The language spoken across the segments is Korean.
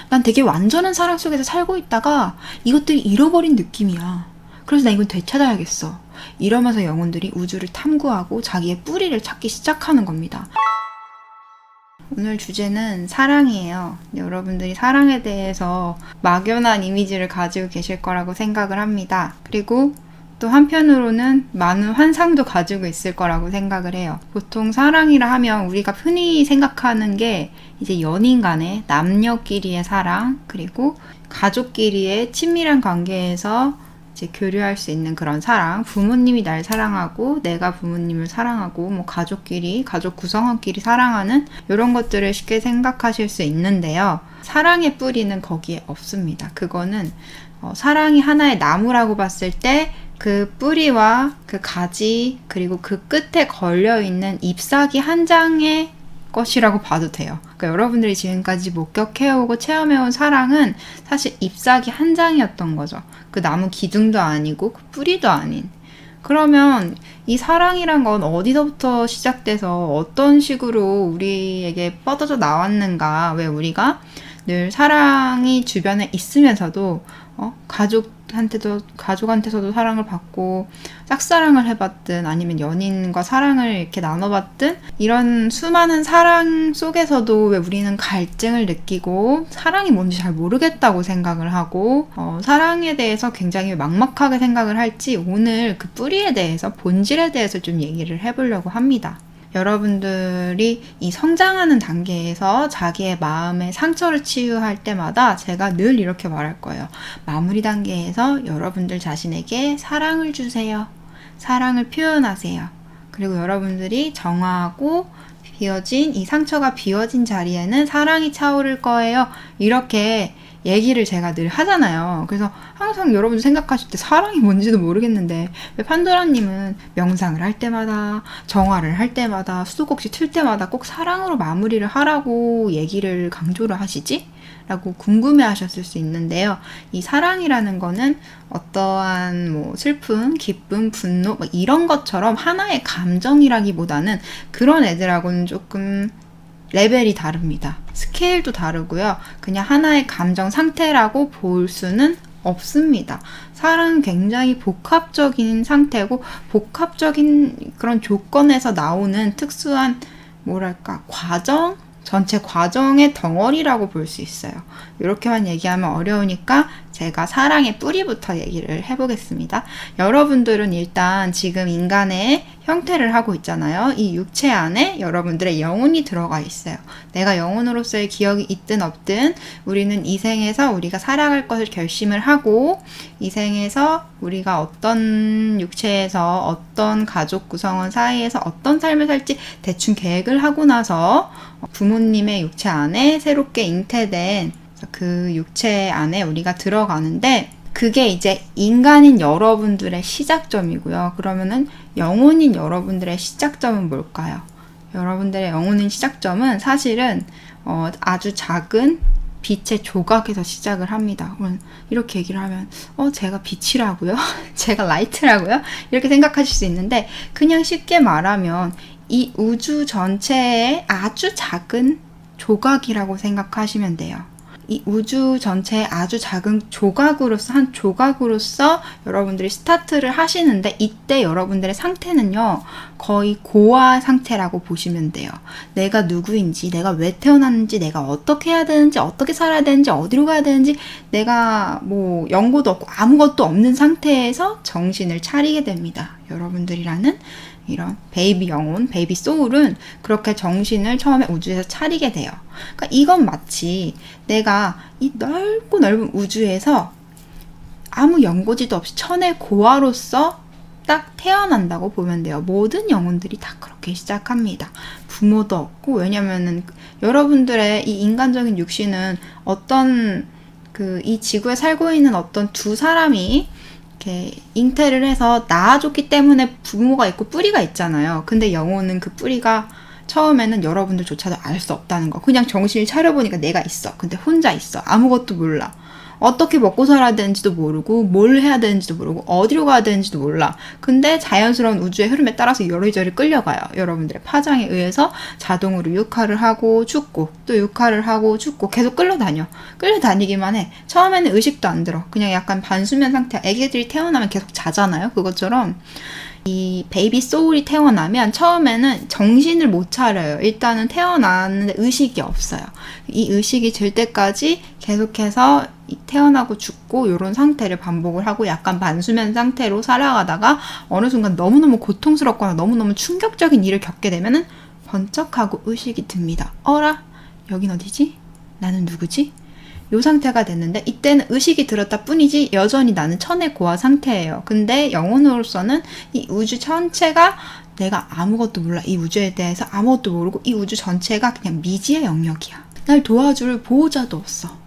난 되게 완전한 사랑 속에서 살고 있다가 이것들이 잃어버린 느낌이야. 그래서 나 이건 되찾아야겠어. 이러면서 영혼들이 우주를 탐구하고 자기의 뿌리를 찾기 시작하는 겁니다. 오늘 주제는 사랑이에요. 여러분들이 사랑에 대해서 막연한 이미지를 가지고 계실 거라고 생각을 합니다. 그리고 또 한편으로는 많은 환상도 가지고 있을 거라고 생각을 해요. 보통 사랑이라 하면 우리가 흔히 생각하는 게 이제 연인 간의 남녀끼리의 사랑, 그리고 가족끼리의 친밀한 관계에서 이제 교류할 수 있는 그런 사랑, 부모님이 날 사랑하고 내가 부모님을 사랑하고 뭐 가족끼리, 가족 구성원끼리 사랑하는 이런 것들을 쉽게 생각하실 수 있는데요. 사랑의 뿌리는 거기에 없습니다. 그거는 사랑이 하나의 나무라고 봤을 때 그 뿌리와 그 가지 그리고 그 끝에 걸려있는 잎사귀 한 장의 것이라고 봐도 돼요. 그러니까 여러분들이 지금까지 목격해오고 체험해온 사랑은 사실 잎사귀 한 장이었던 거죠. 그 나무 기둥도 아니고 그 뿌리도 아닌. 그러면 이 사랑이란 건 어디서부터 시작돼서 어떤 식으로 우리에게 뻗어져 나왔는가? 왜 우리가 늘 사랑이 주변에 있으면서도 가족한테서도 사랑을 받고 짝사랑을 해봤든 아니면 연인과 사랑을 이렇게 나눠봤든 이런 수많은 사랑 속에서도 왜 우리는 갈증을 느끼고 사랑이 뭔지 잘 모르겠다고 생각을 하고 사랑에 대해서 굉장히 막막하게 생각을 할지 오늘 그 뿌리에 대해서 본질에 대해서 좀 얘기를 해보려고 합니다. 여러분들이 이 성장하는 단계에서 자기의 마음의 상처를 치유할 때마다 제가 늘 이렇게 말할 거예요. 마무리 단계에서 여러분들 자신에게 사랑을 주세요. 사랑을 표현하세요. 그리고 여러분들이 정화하고 이 상처가 비워진 자리에는 사랑이 차오를 거예요. 이렇게 얘기를 제가 늘 하잖아요. 그래서 항상 여러분 생각하실 때 사랑이 뭔지도 모르겠는데 왜 판도라님은 명상을 할 때마다 정화를 할 때마다 수도꼭지 틀 때마다 꼭 사랑으로 마무리를 하라고 얘기를 강조를 하시지? 라고 궁금해 하셨을 수 있는데요. 이 사랑이라는 거는 어떠한 뭐 슬픔, 기쁨, 분노 뭐 이런 것처럼 하나의 감정이라기보다는 그런 애들하고는 조금 레벨이 다릅니다. 스케일도 다르고요. 그냥 하나의 감정 상태라고 볼 수는 없습니다. 사랑은 굉장히 복합적인 상태고 복합적인 그런 조건에서 나오는 특수한 전체 과정의 덩어리라고 볼 수 있어요. 이렇게만 얘기하면 어려우니까 제가 사랑의 뿌리부터 얘기를 해보겠습니다. 여러분들은 일단 지금 인간의 형태를 하고 있잖아요. 이 육체 안에 여러분들의 영혼이 들어가 있어요. 내가 영혼으로서의 기억이 있든 없든 우리는 이 생에서 우리가 살아갈 것을 결심을 하고 이 생에서 우리가 어떤 육체에서 어떤 가족 구성원 사이에서 어떤 삶을 살지 대충 계획을 하고 나서 부모님의 육체 안에 새롭게 잉태된 그 육체 안에 우리가 들어가는데 그게 이제 인간인 여러분들의 시작점이고요. 그러면은 영혼인 여러분들의 시작점은 뭘까요? 여러분들의 영혼인 시작점은 사실은 아주 작은 빛의 조각에서 시작을 합니다. 그럼 이렇게 얘기를 하면 제가 빛이라고요? 제가 라이트라고요? 이렇게 생각하실 수 있는데 그냥 쉽게 말하면 이 우주 전체의 아주 작은 조각이라고 생각하시면 돼요. 이 우주 전체의 아주 작은 한 조각으로서 여러분들이 스타트를 하시는데 이때 여러분들의 상태는요 거의 고아 상태라고 보시면 돼요. 내가 누구인지, 내가 왜 태어났는지, 내가 어떻게 해야 되는지, 어떻게 살아야 되는지, 어디로 가야 되는지 내가 뭐 연고도 없고 아무것도 없는 상태에서 정신을 차리게 됩니다. 여러분들이라는 이런 베이비 영혼, 베이비 소울은 그렇게 정신을 처음에 우주에서 차리게 돼요. 그러니까 이건 마치 내가 이 넓고 넓은 우주에서 아무 연고지도 없이 천의 고아로서 딱 태어난다고 보면 돼요. 모든 영혼들이 다 그렇게 시작합니다. 부모도 없고, 왜냐면은 여러분들의 이 인간적인 육신은 이 지구에 살고 있는 어떤 두 사람이 이렇게 잉태를 해서 낳아줬기 때문에 부모가 있고 뿌리가 있잖아요. 근데 영혼은 그 뿌리가 처음에는 여러분들조차도 알 수 없다는 거. 그냥 정신을 차려보니까 내가 있어. 근데 혼자 있어. 아무것도 몰라. 어떻게 먹고 살아야 되는지도 모르고 뭘 해야 되는지도 모르고 어디로 가야 되는지도 몰라. 근데 자연스러운 우주의 흐름에 따라서 이리저리 끌려가요. 여러분들의 파장에 의해서 자동으로 육하를 하고 죽고 또 육하를 하고 죽고 계속 끌려다니기만 해. 처음에는 의식도 안 들어. 그냥 약간 반수면 상태. 애기들이 태어나면 계속 자잖아요. 그것처럼 이 베이비 소울이 태어나면 처음에는 정신을 못 차려요. 일단은 태어나는데 의식이 없어요. 이 의식이 들 때까지 계속해서 태어나고 죽고 이런 상태를 반복을 하고 약간 반수면 상태로 살아가다가 어느 순간 너무너무 고통스럽거나 너무너무 충격적인 일을 겪게 되면은 번쩍하고 의식이 듭니다. 어라? 여긴 어디지? 나는 누구지? 이 상태가 됐는데 이때는 의식이 들었다 뿐이지 여전히 나는 천의 고아 상태예요. 근데 영혼으로서는 이 우주 전체가 내가 아무것도 몰라. 이 우주에 대해서 아무것도 모르고 이 우주 전체가 그냥 미지의 영역이야. 날 도와줄 보호자도 없어.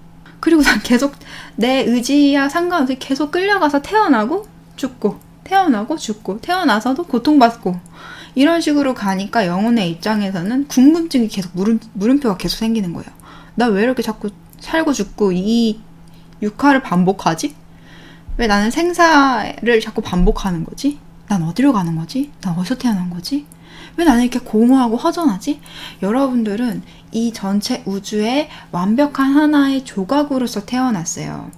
그리고 난 계속 내 의지와 상관없이 계속 끌려가서 태어나고 죽고 태어나고 죽고 태어나서도 고통받고 이런 식으로 가니까 영혼의 입장에서는 궁금증이 계속 물음표가 계속 생기는 거예요. 나 왜 이렇게 자꾸 살고 죽고 이 육화를 반복하지? 왜 나는 생사를 자꾸 반복하는 거지? 난 어디로 가는 거지? 난 어디서 태어난 거지? 왜 나는 이렇게 공허하고 허전하지? 여러분들은 이 전체 우주의 완벽한 하나의 조각으로서 태어났어요.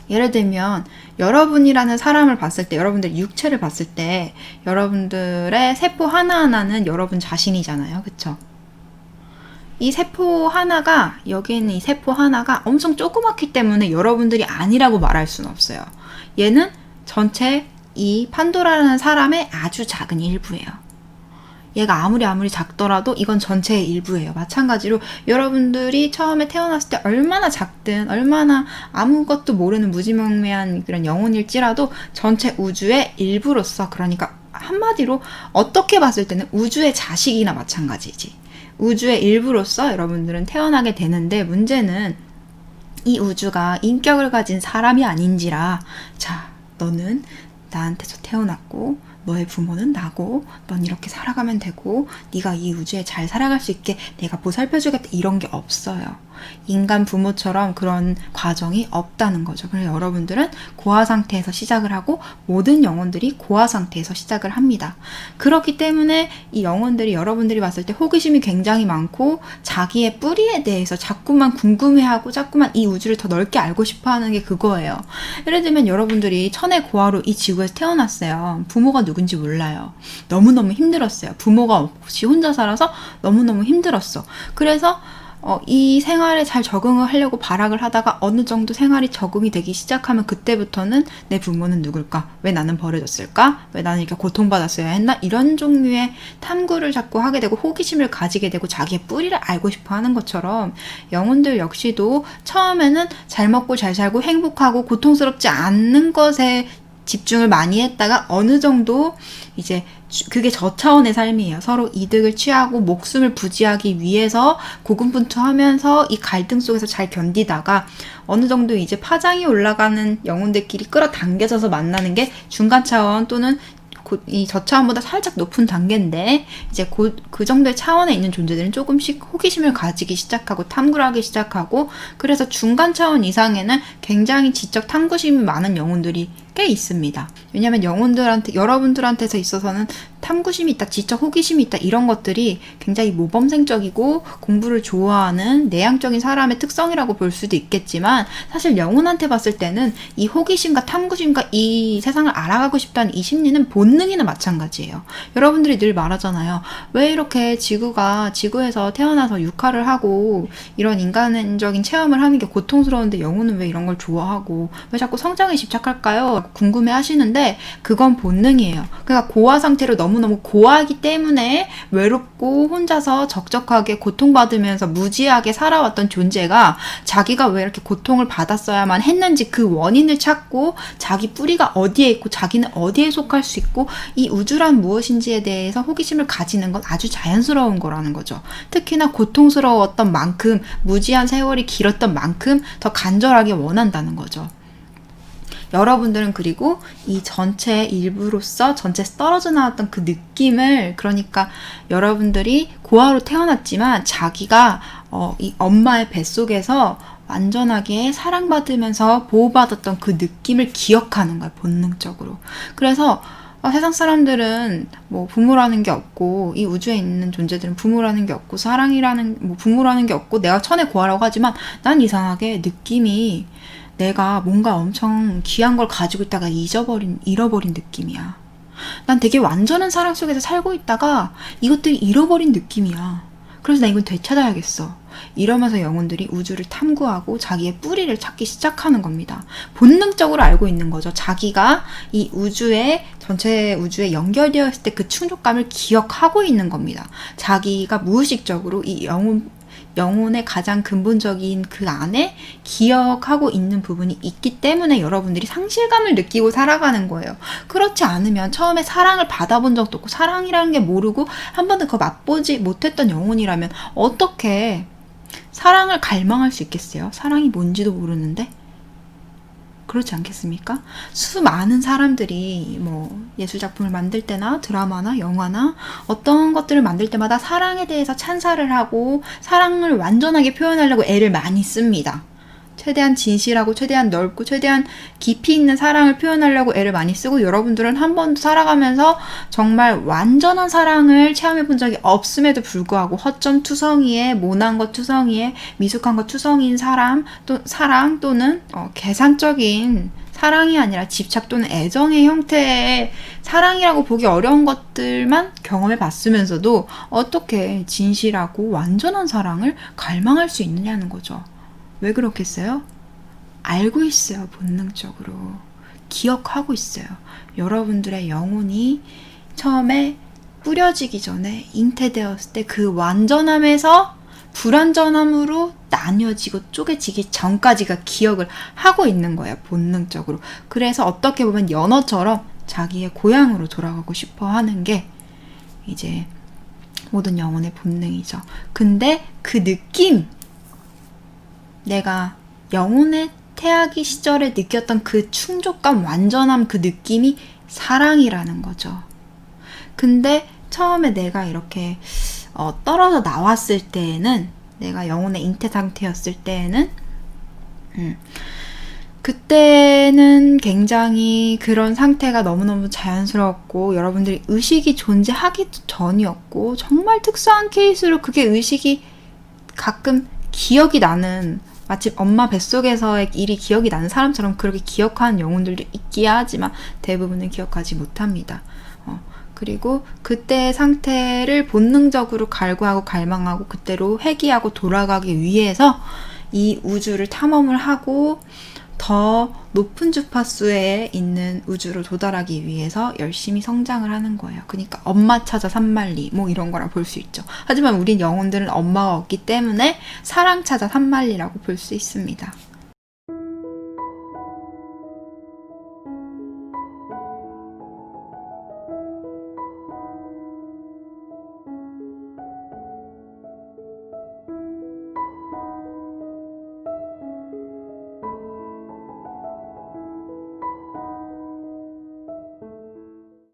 예를 들면 여러분이라는 사람을 봤을 때, 여러분들 육체를 봤을 때 여러분들의 세포 하나하나는 여러분 자신이잖아요. 그쵸? 이 세포 하나가, 여기 있는 이 세포 하나가 엄청 조그맣기 때문에 여러분들이 아니라고 말할 수는 없어요. 얘는 전체 이 판도라라는 사람의 아주 작은 일부예요. 얘가 아무리 작더라도 이건 전체의 일부예요. 마찬가지로 여러분들이 처음에 태어났을 때 얼마나 작든 얼마나 아무것도 모르는 무지몽매한 그런 영혼일지라도 전체 우주의 일부로서, 그러니까 한마디로 어떻게 봤을 때는 우주의 자식이나 마찬가지지. 우주의 일부로서 여러분들은 태어나게 되는데, 문제는 이 우주가 인격을 가진 사람이 아닌지라, 자, 너는 나한테서 태어났고 너의 부모는 나고 넌 이렇게 살아가면 되고 네가 이 우주에 잘 살아갈 수 있게 내가 보살펴주겠다, 이런 게 없어요. 인간 부모처럼 그런 과정이 없다는 거죠. 그래서 여러분들은 고아 상태에서 시작을 하고 모든 영혼들이 고아 상태에서 시작을 합니다. 그렇기 때문에 이 영혼들이 여러분들이 봤을 때 호기심이 굉장히 많고 자기의 뿌리에 대해서 자꾸만 궁금해하고 자꾸만 이 우주를 더 넓게 알고 싶어하는 게 그거예요. 예를 들면 여러분들이 천의 고아로 이 지구에서 태어났어요. 부모가 누군지 몰라요. 너무너무 힘들었어요. 부모가 없이 혼자 살아서 너무너무 힘들었어. 그래서 이 생활에 잘 적응을 하려고 발악을 하다가 어느 정도 생활이 적응이 되기 시작하면 그때부터는 내 부모는 누굴까? 왜 나는 버려졌을까? 왜 나는 이렇게 고통받았어야 했나? 이런 종류의 탐구를 자꾸 하게 되고 호기심을 가지게 되고 자기의 뿌리를 알고 싶어 하는 것처럼 영혼들 역시도 처음에는 잘 먹고 잘 살고 행복하고 고통스럽지 않는 것에 집중을 많이 했다가 어느 정도 이제 그게 저차원의 삶이에요. 서로 이득을 취하고 목숨을 부지하기 위해서 고군분투하면서 이 갈등 속에서 잘 견디다가 어느 정도 이제 파장이 올라가는 영혼들끼리 끌어당겨져서 만나는 게 중간 차원 또는 이 저차원보다 살짝 높은 단계인데, 이제 그 정도의 차원에 있는 존재들은 조금씩 호기심을 가지기 시작하고 탐구를 하기 시작하고, 그래서 중간 차원 이상에는 굉장히 지적 탐구심이 많은 영혼들이 꽤 있습니다. 왜냐면 여러분들한테서 있어서는 탐구심이 있다, 지적 호기심이 있다, 이런 것들이 굉장히 모범생적이고 공부를 좋아하는 내향적인 사람의 특성이라고 볼 수도 있겠지만, 사실 영혼한테 봤을 때는 이 호기심과 탐구심과 이 세상을 알아가고 싶다는 이 심리는 본능이나 마찬가지예요. 여러분들이 늘 말하잖아요. 왜 이렇게 지구에서 태어나서 육아를 하고 이런 인간적인 체험을 하는 게 고통스러운데 영혼은 왜 이런 걸 좋아하고 왜 자꾸 성장에 집착할까요? 궁금해 하시는데, 그건 본능이에요. 그러니까 고아 상태로 너무너무 고아이기 때문에 외롭고 혼자서 적적하게 고통받으면서 무지하게 살아왔던 존재가 자기가 왜 이렇게 고통을 받았어야만 했는지 그 원인을 찾고 자기 뿌리가 어디에 있고 자기는 어디에 속할 수 있고 이 우주란 무엇인지에 대해서 호기심을 가지는 건 아주 자연스러운 거라는 거죠. 특히나 고통스러웠던 만큼, 무지한 세월이 길었던 만큼 더 간절하게 원한다는 거죠. 여러분들은 그리고 이 전체의 일부로서 전체에서 떨어져 나왔던 그 느낌을, 그러니까 여러분들이 고아로 태어났지만 자기가 이 엄마의 뱃속에서 완전하게 사랑받으면서 보호받았던 그 느낌을 기억하는 거야, 본능적으로. 그래서 세상 사람들은 뭐 부모라는 게 없고, 이 우주에 있는 존재들은 부모라는 게 없고, 부모라는 게 없고, 내가 천의 고아라고 하지만 난 이상하게 느낌이 내가 뭔가 엄청 귀한 걸 가지고 있다가 잃어버린 느낌이야. 난 되게 완전한 사랑 속에서 살고 있다가 이것들이 잃어버린 느낌이야. 그래서 나 이건 되찾아야겠어. 이러면서 영혼들이 우주를 탐구하고 자기의 뿌리를 찾기 시작하는 겁니다. 본능적으로 알고 있는 거죠. 자기가 이 전체 우주에 연결되어 있을 때 그 충족감을 기억하고 있는 겁니다. 자기가 무의식적으로 이 영혼의 가장 근본적인 그 안에 기억하고 있는 부분이 있기 때문에 여러분들이 상실감을 느끼고 살아가는 거예요. 그렇지 않으면 처음에 사랑을 받아본 적도 없고 사랑이라는 게 모르고 한 번도 그거 맛보지 못했던 영혼이라면 어떻게 사랑을 갈망할 수 있겠어요? 사랑이 뭔지도 모르는데? 그렇지 않겠습니까? 수많은 사람들이 뭐 예술작품을 만들 때나 드라마나 영화나 어떤 것들을 만들 때마다 사랑에 대해서 찬사를 하고 사랑을 완전하게 표현하려고 애를 많이 씁니다. 최대한 진실하고 최대한 넓고 최대한 깊이 있는 사랑을 표현하려고 애를 많이 쓰고, 여러분들은 한 번도 살아가면서 정말 완전한 사랑을 체험해 본 적이 없음에도 불구하고 허점투성이에 모난 것 투성이에 미숙한 것 투성이인 사랑 또는 계산적인 사랑이 아니라 집착 또는 애정의 형태의 사랑이라고 보기 어려운 것들만 경험해 봤으면서도 어떻게 진실하고 완전한 사랑을 갈망할 수 있느냐는 거죠. 왜 그렇겠어요? 알고 있어요. 본능적으로. 기억하고 있어요. 여러분들의 영혼이 처음에 뿌려지기 전에 잉태되었을 때 그 완전함에서 불완전함으로 나뉘어지고 쪼개지기 전까지가 기억을 하고 있는 거예요. 본능적으로. 그래서 어떻게 보면 연어처럼 자기의 고향으로 돌아가고 싶어 하는 게 이제 모든 영혼의 본능이죠. 근데 그 느낌, 내가 영혼의 태아기 시절에 느꼈던 그 충족감, 완전함, 그 느낌이 사랑이라는 거죠. 근데 처음에 내가 이렇게 떨어져 나왔을 때에는, 내가 영혼의 잉태 상태였을 때에는 그때는 굉장히 그런 상태가 너무너무 자연스러웠고, 여러분들이 의식이 존재하기도 전이었고, 정말 특수한 케이스로 그게 의식이 가끔 기억이 나는, 마치 엄마 뱃속에서의 일이 기억이 나는 사람처럼 그렇게 기억하는 영혼들도 있기야 하지만 대부분은 기억하지 못합니다. 그리고 그때의 상태를 본능적으로 갈구하고 갈망하고 그때로 회귀하고 돌아가기 위해서 이 우주를 탐험을 하고 더 높은 주파수에 있는 우주로 도달하기 위해서 열심히 성장을 하는 거예요. 그러니까 엄마 찾아 산만리 뭐 이런 거라 볼 수 있죠. 하지만 우린 영혼들은 엄마가 없기 때문에 사랑 찾아 산만리라고 볼 수 있습니다.